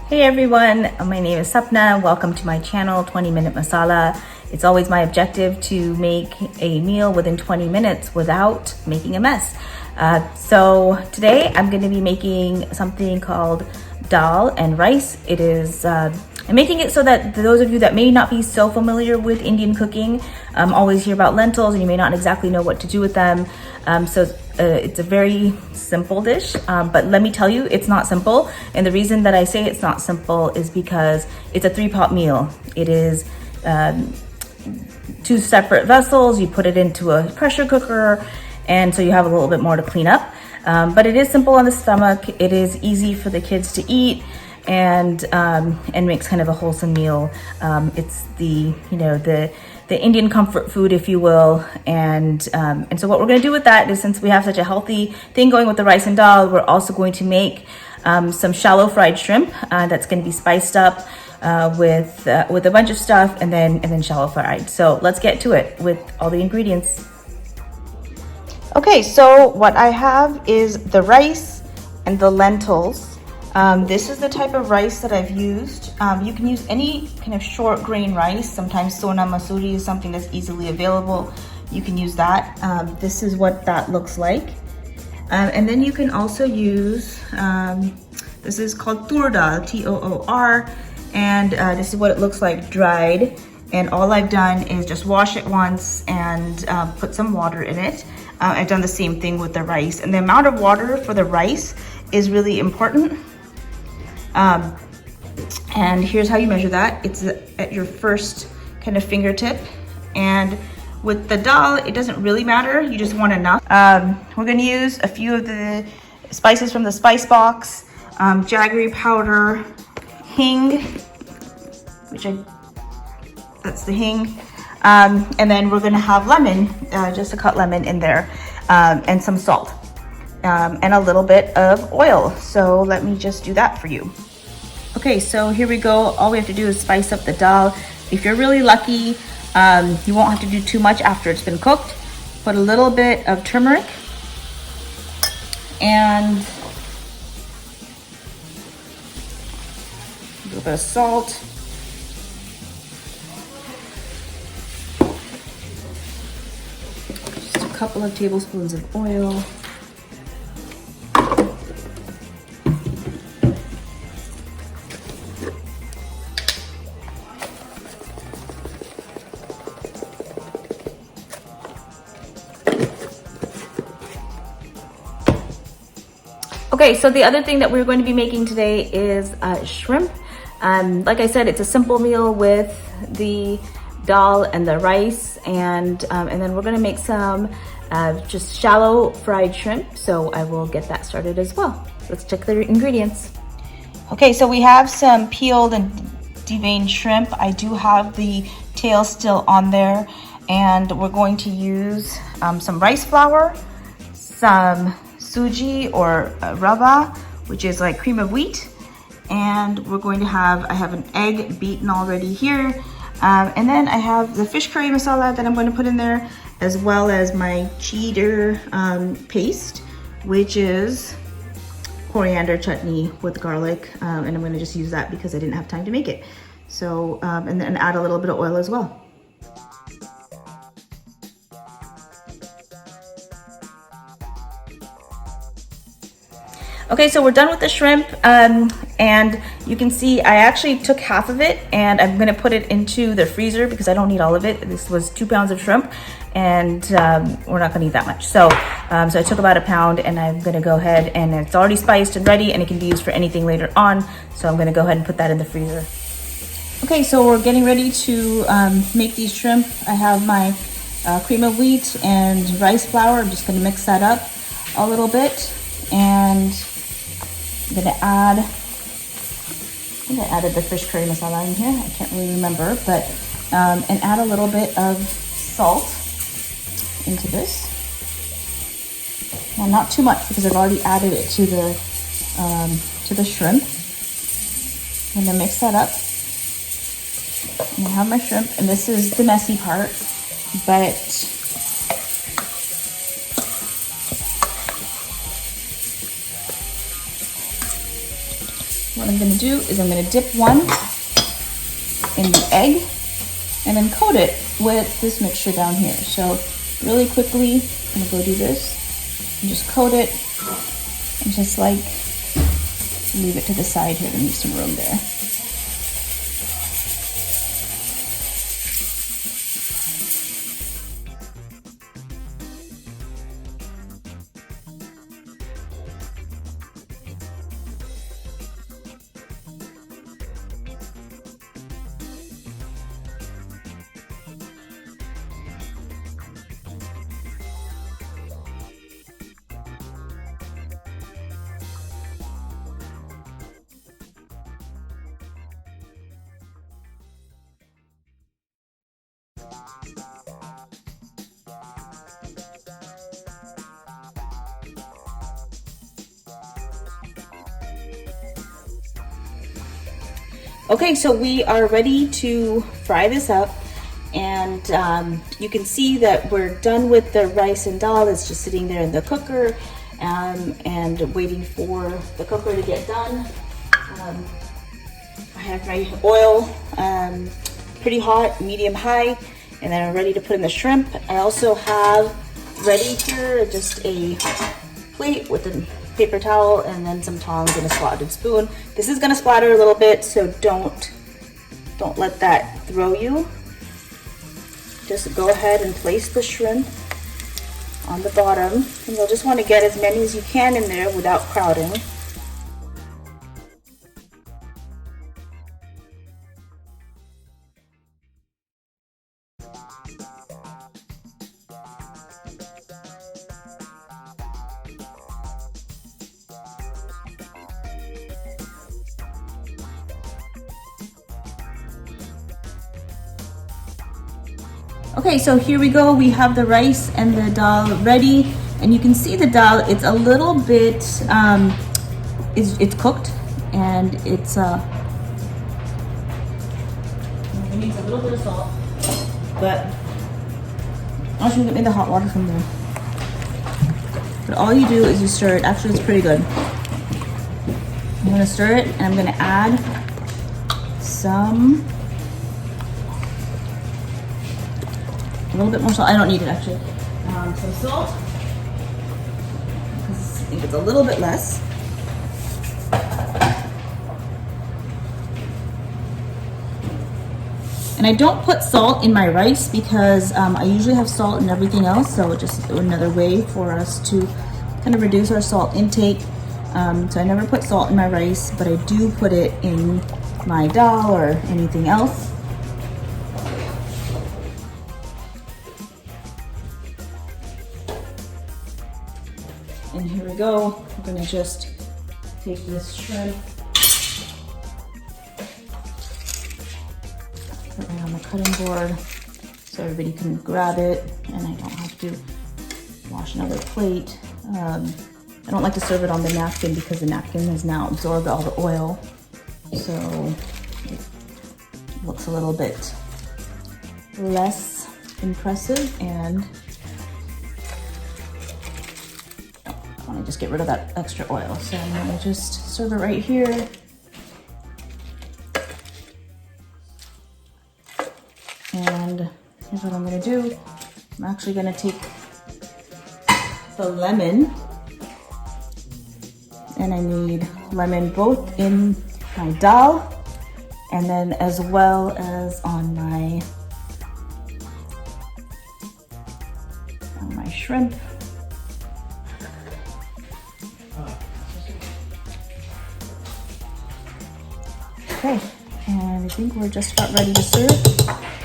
Hey everyone, my name is Sapana. Welcome to my channel, 20 Minute Masala. It's always my objective to make a meal within 20 minutes without making a mess. So today I'm going to be making something called dal and rice. I'm making it so that those of you that may not be so familiar with Indian cooking always hear about lentils and you may not exactly know what to do with them. It's a very simple dish, but let me tell you, it's not simple. And the reason that I say it's not simple is because it's a 3-pot meal. It is 2 separate vessels. You put it into a pressure cooker, and so you have a little bit more to clean up. But it is simple on the stomach. It is easy for the kids to eat, and makes kind of a wholesome meal. It's the Indian comfort food, if you will. And so what we're going to do with that is, since we have such a healthy thing going with the rice and dal, we're also going to make some shallow fried shrimp that's going to be spiced up with a bunch of stuff and then shallow fried. So let's get to it with all the ingredients. Okay, so what I have is the rice and the lentils. This is the type of rice that I've used. You can use any kind of short grain rice. Sometimes Sona Masuri is something that's easily available. You can use that. This is what that looks like. And then you can also use, this is called tur dal, T-O-O-R, and this is what it looks like dried. And all I've done is just wash it once and put some water in it. I've done the same thing with the rice. And the amount of water for the rice is really important. And here's how you measure that. It's at your first kind of fingertip. And with the dal, it doesn't really matter. You just want enough. We're gonna use a few of the spices from the spice box, jaggery powder, hing, that's the hing. And then we're gonna have lemon, just a cut lemon in there, and some salt. And a little bit of oil. So let me just do that for you. Okay, so here we go. All we have to do is spice up the dal. If you're really lucky, you won't have to do too much after it's been cooked. Put a little bit of turmeric and a little bit of salt. Just a couple of tablespoons of oil. Okay, so the other thing that we're going to be making today is shrimp. Like I said, it's a simple meal with the dal and the rice, and then we're going to make some just shallow fried shrimp. So I will get that started as well. Let's check the ingredients. Okay, so we have some peeled and deveined shrimp. I do have the tail still on there, and we're going to use some rice flour, some suji or rava, which is like cream of wheat, and we're going to I have an egg beaten already here, and then I have the fish curry masala that I'm going to put in there, as well as my cheddar paste, which is coriander chutney with garlic, and I'm going to just use that because I didn't have time to make it. So and then add a little bit of oil as well. Okay, so we're done with the shrimp, and you can see I actually took half of it and I'm gonna put it into the freezer because I don't need all of it. This was 2 pounds of shrimp, and we're not gonna eat that much. So I took about 1 pound, and I'm gonna go ahead, and it's already spiced and ready, and it can be used for anything later on. So I'm gonna go ahead and put that in the freezer. Okay, so we're getting ready to make these shrimp. I have my cream of wheat and rice flour. I'm just gonna mix that up a little bit, and I'm gonna add, I think I added the fish curry masala in here. I can't really remember, but, and add a little bit of salt into this. Well, not too much because I've already added it to the shrimp. I'm gonna mix that up. And I have my shrimp, and this is the messy part, but what I'm gonna do is I'm gonna dip one in the egg and then coat it with this mixture down here. So really quickly, I'm gonna go do this and just coat it and just like leave it to the side here to leave some room there. Okay, so we are ready to fry this up, and you can see that we're done with the rice and dal. It's just sitting there in the cooker and waiting for the cooker to get done. I have my oil pretty hot, medium high, and then I'm ready to put in the shrimp. I also have ready here just a plate with a paper towel and then some tongs and a slotted spoon. This is gonna splatter a little bit, so don't let that throw you. Just go ahead and place the shrimp on the bottom, and you'll just want to get as many as you can in there without crowding. Okay, so here we go. We have the rice and the dal ready, and you can see the dal. It's a little bit, it's cooked, and it needs a little bit of salt. But I should get me the hot water from there. But all you do is you stir it. Actually, it's pretty good. I'm gonna stir it, and I'm gonna add a little bit more salt. I don't need it actually. Some salt, because I think it's a little bit less. And I don't put salt in my rice because I usually have salt in everything else, so just another way for us to kind of reduce our salt intake. So I never put salt in my rice, but I do put it in my dal or anything else. And here we go. I'm gonna just take this shrimp, put it right on the cutting board so everybody can grab it and I don't have to wash another plate. I don't like to serve it on the napkin because the napkin has now absorbed all the oil. So it looks a little bit less impressive, and I want to just get rid of that extra oil. So I'm going to just serve it right here. And here's what I'm going to do. I'm actually going to take the lemon, and I need lemon both in my dal and then as well as on my shrimp. Okay, and I think we're just about ready to serve.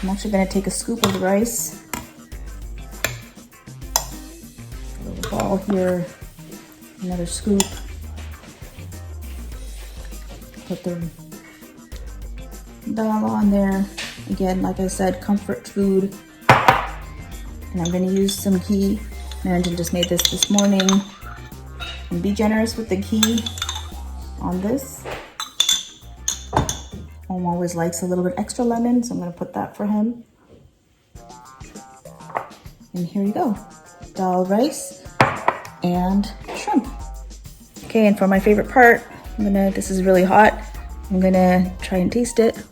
I'm actually going to take a scoop of the rice, a little ball here, another scoop, put the dal on there. Again, like I said, comfort food. And I'm going to use some ghee. Maranjan just made this morning. And be generous with the ghee on this. Om always likes a little bit extra lemon, so I'm going to put that for him. And here you go. Dal rice and shrimp. Okay, and for my favorite part, This is really hot. I'm gonna try and taste it.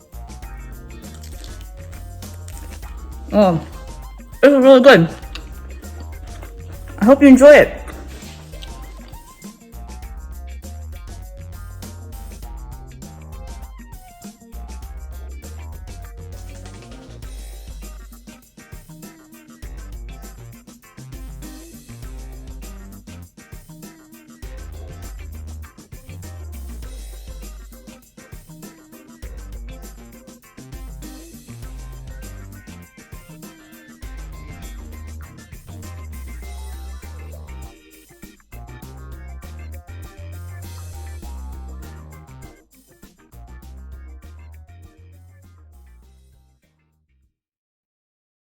Oh, this is really good. I hope you enjoy it.